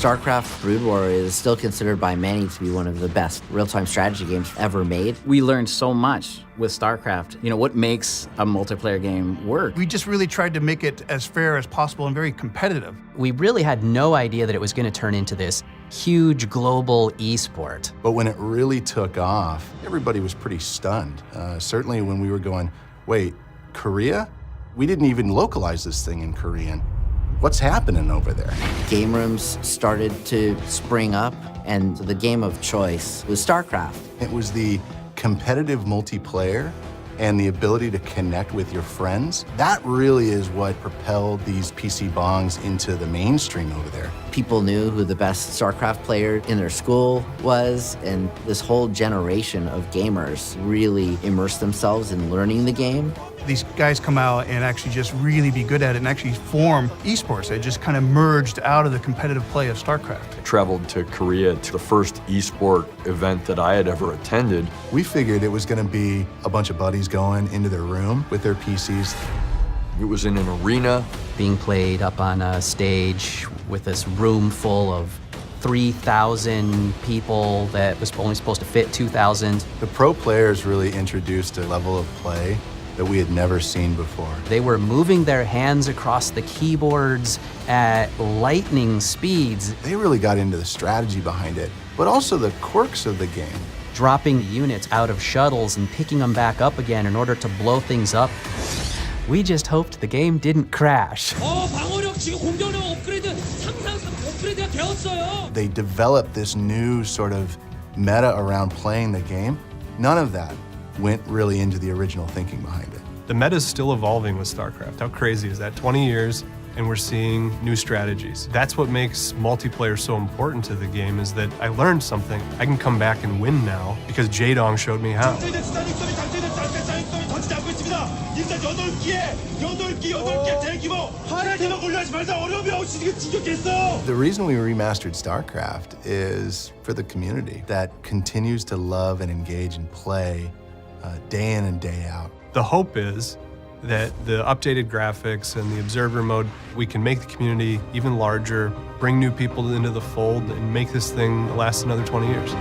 StarCraft Brood War is still considered by many to be one of the best real-time strategy games ever made. We learned so much with StarCraft. You know, what makes a multiplayer game work? We just really tried to make it as fair as possible and very competitive. We really had no idea that it was going to turn into this huge global esport. But when it really took off, everybody was pretty stunned. Certainly when we were going, wait, Korea? We didn't even localize this thing in Korean. What's happening over there? Game rooms started to spring up, and the game of choice was StarCraft. It was the competitive multiplayer and the ability to connect with your friends. That really is what propelled these PC bongs into the mainstream over there. People knew who the best StarCraft player in their school was, and this whole generation of gamers really immersed themselves in learning the game. These guys come out and actually just really be good at it and actually form esports. They just kind of merged out of the competitive play of StarCraft. I traveled to Korea to the first esport event that I had ever attended. We figured it was going to be a bunch of buddies going into their room with their PCs. It was in an arena. Being played up on a stage with this room full of 3,000 people that was only supposed to fit 2,000. The pro players really introduced a level of play that we had never seen before. They were moving their hands across the keyboards at lightning speeds. They really got into the strategy behind it, but also the quirks of the game. Dropping units out of shuttles and picking them back up again in order to blow things up. We just hoped the game didn't crash. They developed this new sort of meta around playing the game. None of that went really into the original thinking behind it. The meta is still evolving with StarCraft. How crazy is that? 20 years and we're seeing new strategies. That's what makes multiplayer so important to the game, is that I learned something. I can come back and win now because Jaedong showed me how. The reason we remastered StarCraft is for the community that continues to love and engage and play day in and day out. The hope is that the updated graphics and the observer mode, we can make the community even larger, bring new people into the fold, and make this thing last another 20 years.